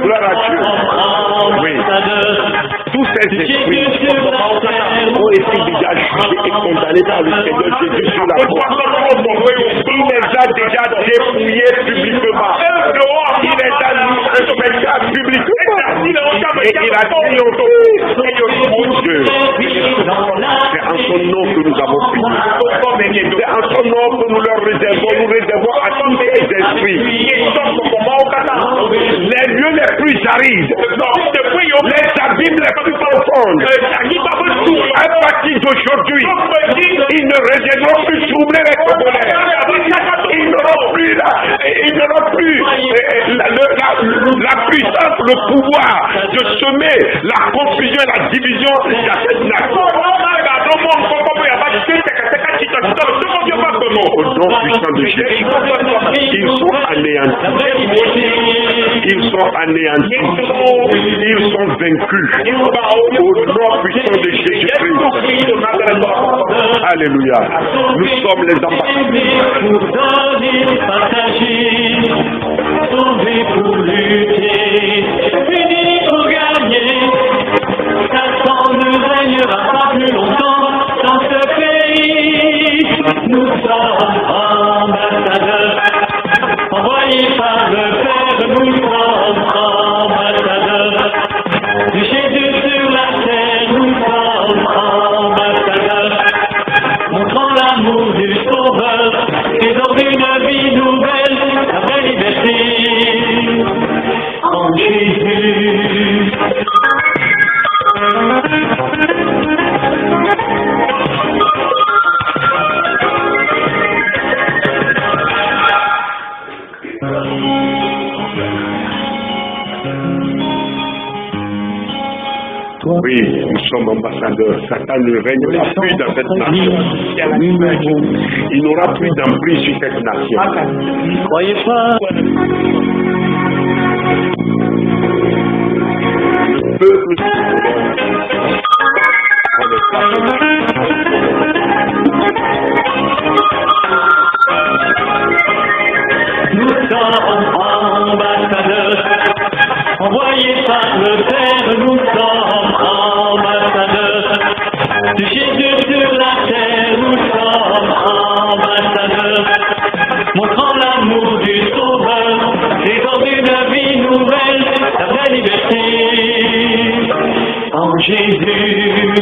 Speaker 1: Gloire à Dieu. Oui. Tous ces esprits ont été déjà jugés et condamnés par le Seigneur Jésus sur la croix. Il les a déjà dépouillés publiquement. Il les a mis respectables publiquement. Et il a triomphé. Dieu. C'est en son nom que nous avons prié. C'est en son nom que nous leur réservons. Nous réservons à tous les esprits. Les lieux les plus arides, les abîmes les plus profondes, à partir d'aujourd'hui, ils ne reviendront plus troubler les Congolais. Ils n'auront plus la puissance, le pouvoir de semer la confusion et la division dans cette nation. Au nom puissant de Jésus, ils sont anéantis. Ils sont anéantis. Ils sont vaincus. Au nom puissant de Jésus-Christ. Alléluia. Nous sommes les ambassadeurs.
Speaker 4: Pour donner, partager, tomber pour lutter, unis pour gagner. Satan ne régnera pas plus longtemps dans ce pays. Nous sommes ambassadeurs, envoyés par le Père, nous sommes ambassadeurs. Du Jésus sur la terre, nous sommes ambassadeurs. Montrant l'amour du Sauveur et dans une vie nouvelle, la vraie liberté en Jésus.
Speaker 1: Oui, nous sommes ambassadeurs. Satan ne règnera plus dans cette nation. Il n'aura plus d'emprise sur cette nation.
Speaker 4: Croyez pas.
Speaker 1: Le peuple
Speaker 4: Nous sommes ambassadeurs, envoyés par le Père, nous sommes ambassadeurs. De Jésus sur la terre, nous sommes ambassadeurs. Montrant l'amour du Sauveur et dans une vie nouvelle, la vraie liberté en Jésus.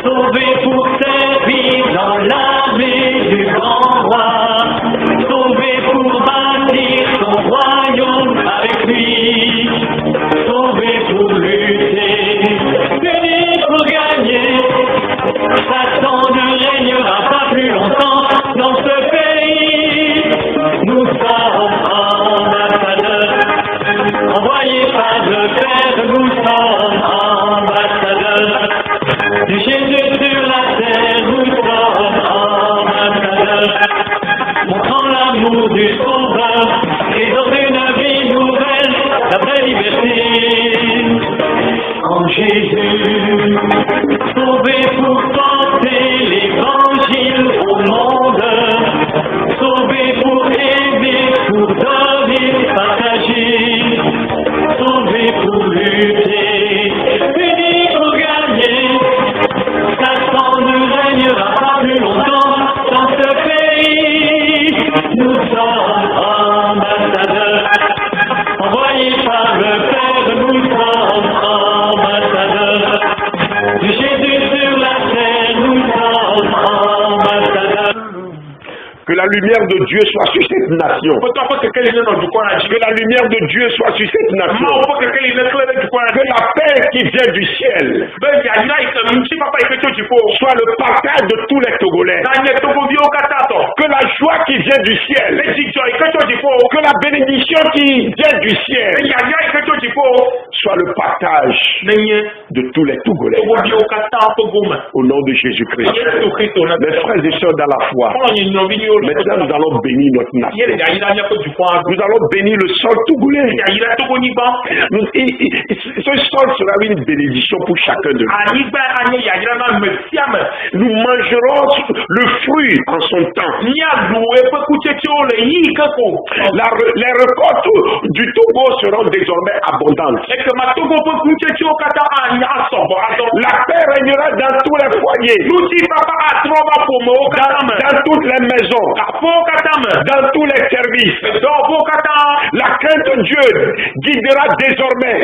Speaker 4: Sauvés pour servir dans l'armée du grand roi. Sauvés pour bâtir son royaume avec lui. Sauvés pour lutter, unis pour gagner. Satan ne régnera pas plus longtemps dans ce pays. Nous sommes ambassadeurs, envoyés par le Père, nous sommes ambassadeurs. Du Jésus sur la terre, nous sommes ambassadeurs. Montrant l'amour du Sauveur et dans une vie nouvelle, la vraie liberté en Jésus. Sauvés pour porter l'évangile au monde, sauvés pour aimer, pour donner, partager, sauvés pour lutter, unis pour gagner. Satan ne régnera pas plus longtemps dans ce pays. Nous sommes ambassadeurs, envoyés par le Père, nous sommes ambassadeurs. Du Jésus sur la terre, nous sommes ambassadeurs.
Speaker 1: Que la lumière de Dieu soit sur cette nation. Que la lumière de Dieu soit sur cette nation. Que la paix qui vient du ciel soit le partage de tous les Togolais. Que la joie qui vient du ciel, que la bénédiction qui vient du ciel partage de tous les Togolais. Au nom de Jésus-Christ. Mes frères et sœurs dans la foi, maintenant nous allons bénir notre nation. Nous allons bénir le sol togolais. Ce sol sera une bénédiction pour chacun de nous. Nous mangerons le fruit en son temps. Les récoltes du Togo seront désormais abondantes. La paix régnera dans tous les foyers, dans toutes les maisons, dans tous les services. La crainte de Dieu guidera désormais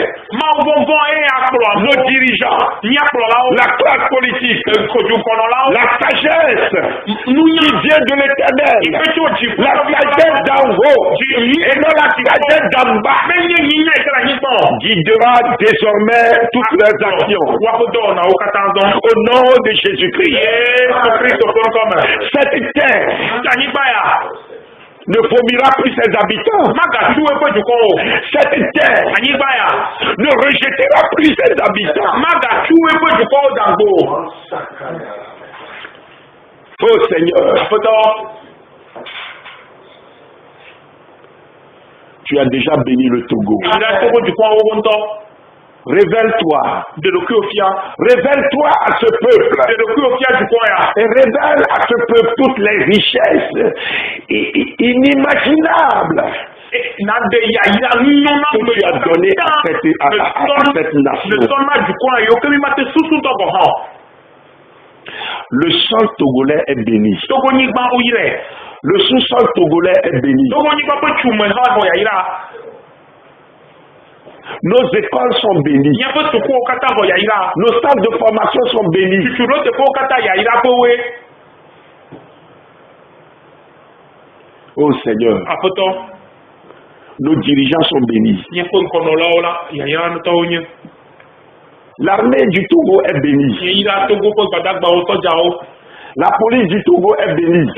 Speaker 1: nos dirigeants, la classe politique, la sagesse qui vient de l'Éternel, la sagesse d'en haut et non la sagesse d'en bas guidera désormais toutes leurs actions. Au nom de Jésus-Christ. Cette terre ne vomira plus ses habitants. Cette terre ne rejettera plus ses habitants. Oh Seigneur, tu as déjà béni le Togo. Révèle-toi. Révèle-toi à ce peuple. Et révèle à ce peuple toutes les richesses inimaginables que tu as données à cette nation. Le sol togolais est béni. Le sous-sol togolais est béni. Nos écoles sont bénies. Nos salles de formation sont bénies. Oh Seigneur, nos dirigeants sont bénis. L'armée du Togo est bénie. La police du Togo est bénie.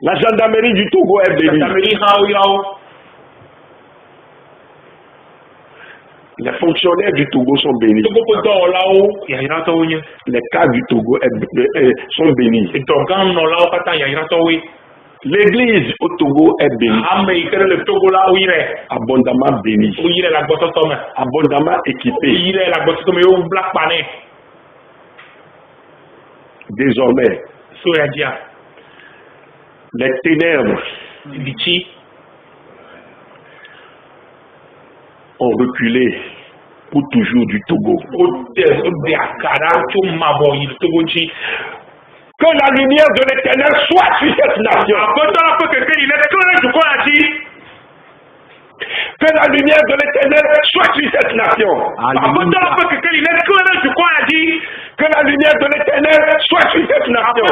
Speaker 1: La gendarmerie du Togo est bénie. Les fonctionnaires du Togo sont bénis. Les cadres du Togo sont bénis. L'église au Togo est bénie. Abondamment bénie. Abondamment équipée. Désormais, les ténèbres ont reculé pour toujours du Togo. Que la lumière de l'Éternel soit sur cette nation. Que la lumière de l'Éternel soit sur cette nation. Que la lumière de l'Éternel soit sur cette nation.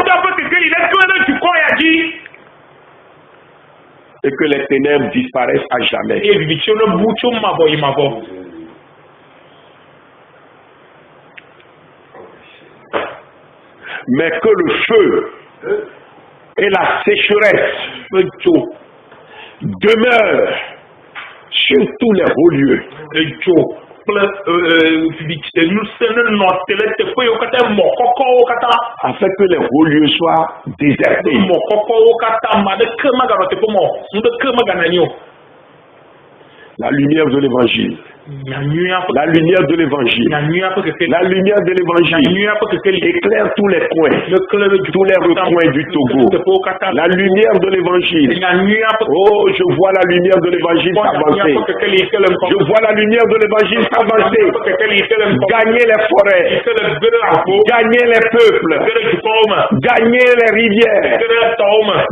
Speaker 1: Et que les ténèbres disparaissent à jamais. Mais que le feu et la sécheresse demeurent sur tous les hauts lieux. Afin que les hauts lieux soient désertés. La lumière de l'évangile. La lumière de l'évangile. La lumière de l'évangile éclaire tous les coins, tous les recoins du Togo. La lumière de l'évangile. Oh, je vois la lumière de l'évangile s'avancer. Je vois la lumière de l'évangile s'avancer. Gagner les forêts. Gagner les peuples. Gagner les rivières.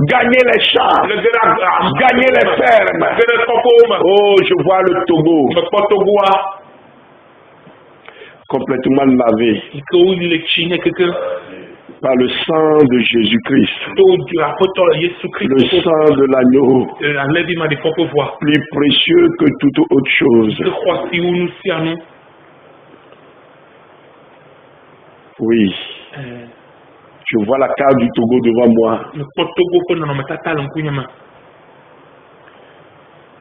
Speaker 1: Gagner les champs. Gagner les fermes. Oh, je vois le Togo complètement lavé par le sang de Jésus-Christ, le sang de l'agneau, plus précieux que toute autre chose. Oui, je vois la carte du Togo devant moi.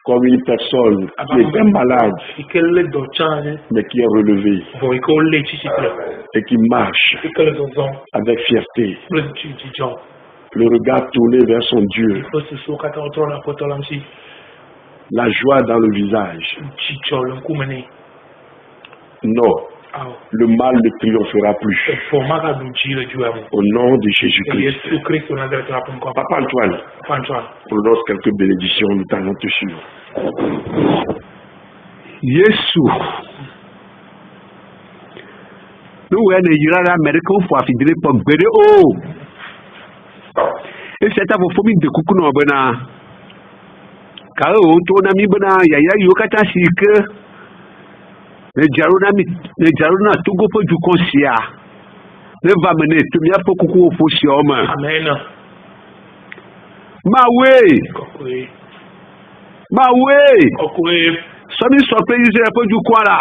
Speaker 1: comme une personne qui était malade, mais qui est relevée et qui marche avec fierté, le regard tourné vers son Dieu, la joie dans le visage. Non, le mal ne triomphera plus. Au nom de Jésus-Christ. Papa Antoine, prononce quelques bénédictions, nous allons te suivre.
Speaker 5: Yesu. Nous avons dit l'Amérique pour affidéler pour Bédé. Oh! Et c'est à vos familles de Koukouna Bena. Car au tour d'ami Bena, Yaya Yokata Sike. Le Jaruna Togo pour du Consia. Ne va mener tout bien pour Koukou au Foussium.
Speaker 3: Amen.
Speaker 5: Mawe. Sami sọpé Israël pour du quoi là?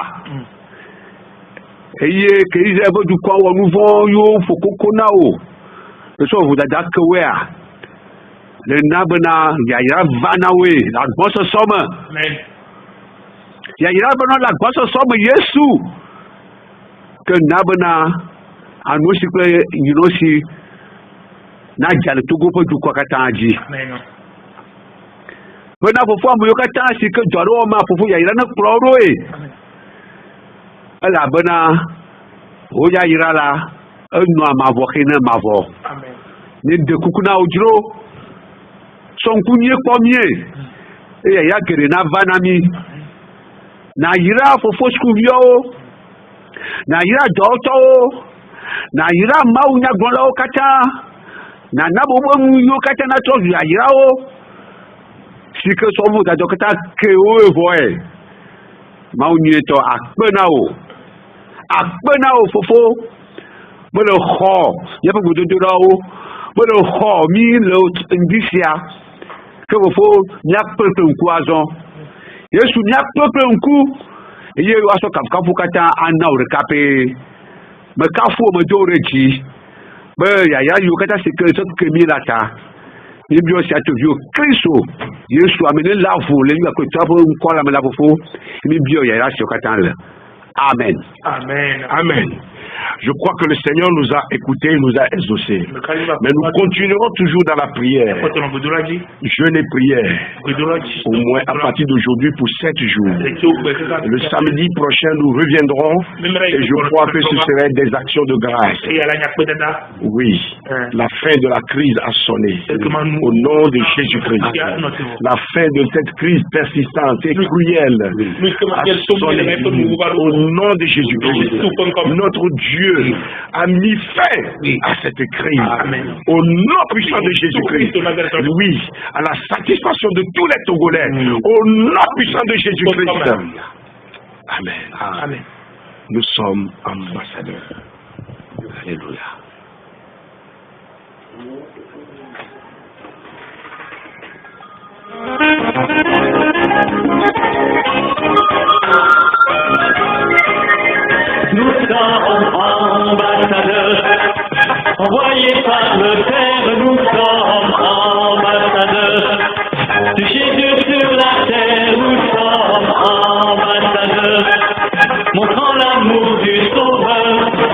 Speaker 5: Et que Israël pour du quoi au nouveau yo faut Kokona o. Le soir vous d'adar que ouais. Le nabana Yaya Vanawe la grosse somme.
Speaker 3: Amen.
Speaker 5: Yaya Vanawe la grosse somme Yesu. Que nabana anosi que yunosi na jale Togo pour du quoi katanji.
Speaker 3: Amen.
Speaker 5: Bena fofo amu yokata si ke joro ma fofo ya ira na kloro e. Ala bena o ya ira la enu amavo kene mavo.
Speaker 3: Amen.
Speaker 5: Ni de kukuna ojro. Son kunye pomie. E ya gere na vanami. Na ira fofo skuvio. Na ira doto. Na ira mau nya gonla o kata. Na nabo mu yokata na to ya ira o. Si que son vous d'adore que t'as créé au voie. Maunyeto akbenao. Akbenao fofo. Mais le ho. Y'a pas de là-haut. Mais le ho, mi l'autre indicia. Que vous faut, n'y a pas de poison. Yesu n'y a pas de coup. Et il y a eu à ce kafukata en aure capé. Mais kafu me doreji. Mais y'a eu kata c'est que ce que milata. Il y a aussi à te vieux Christo. Yesu amené la vous, les gars que tu as encore la main pour il y a sur Katal. Amen.
Speaker 3: Amen.
Speaker 1: Amen. Je crois que le Seigneur nous a écoutés, nous a exaucés. Mais nous continuerons toujours dans la prière. Jeûne et prière. Au moins à partir d'aujourd'hui pour 7 jours. Le samedi prochain, nous reviendrons. Et je crois que ce serait des actions de grâce. Oui. La fin de la crise a sonné. Au nom de Jésus-Christ. La fin de cette crise persistante et cruelle a sonné. Au nom de Jésus-Christ. Notre Dieu a mis fin à cette crise.
Speaker 3: Amen.
Speaker 1: Au nom puissant de Jésus-Christ. Oui, à la satisfaction de tous les Togolais. Au nom puissant de Jésus-Christ. Amen.
Speaker 3: Amen.
Speaker 1: Nous sommes ambassadeurs. Alléluia.
Speaker 4: Nous sommes ambassadeurs, envoyés par le Père, nous sommes ambassadeurs. De Jésus sur la terre, nous sommes ambassadeurs. Montrant l'amour du Sauveur,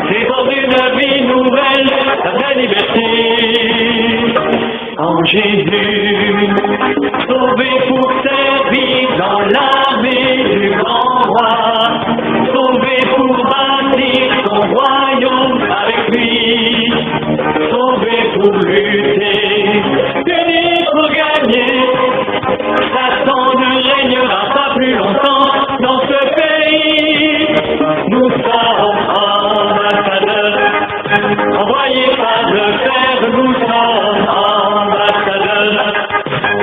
Speaker 4: dévorant une vie nouvelle, la vraie liberté. En Jésus, sauvé pour servir dans l'armée du grand roi, sauvé pour bâtir son royaume avec lui, sauvé pour lutter, unis pour gagner. Satan ne régnera pas plus longtemps dans ce pays. Nous sommes ambassadeurs, envoyés par le Père, nous sommes ambassadeurs.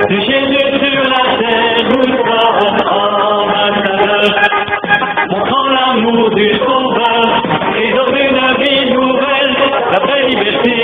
Speaker 4: De Jésus sur la terre, nous sommes ambassadeurs. Montrant l'amour du Sauveur et dans une vie nouvelle, la vraie liberté.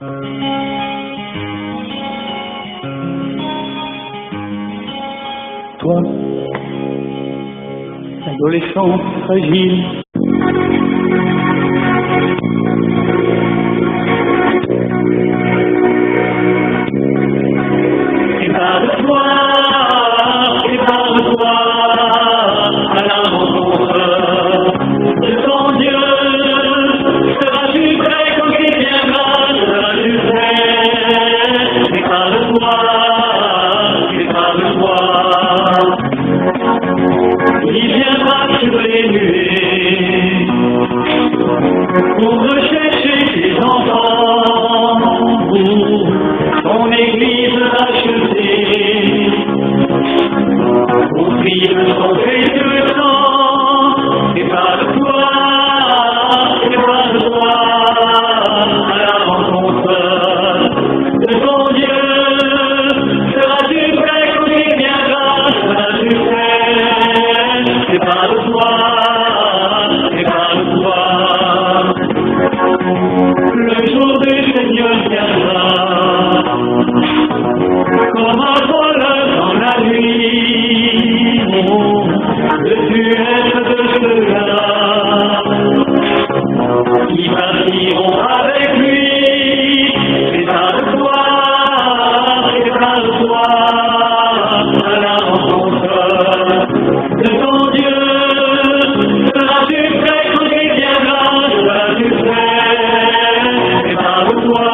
Speaker 4: Toi, adolescent fragile, prépare-toi à la rencontre de ton Dieu. Seras-tu prêt quand il viendra? Seras-tu prêt? Prépare-toi. Il viendra sur les nuées pour rechercher ses enfants. Ton église rachetée au prix de son précieux sang. Prépare-toi à la rencontre de ton Dieu. Seras-tu prêt quand il viendra? Seras-tu prêt? Prépare-toi. Le jour du Seigneur viendra comme un voleur dans la nuit. Veux-tu être de ceux-là qui partiront avec lui? Prépare-toi à la rencontre de ton Dieu. Seras-tu prêt quand il viendra? Seras-tu prêt? Prépare-toi.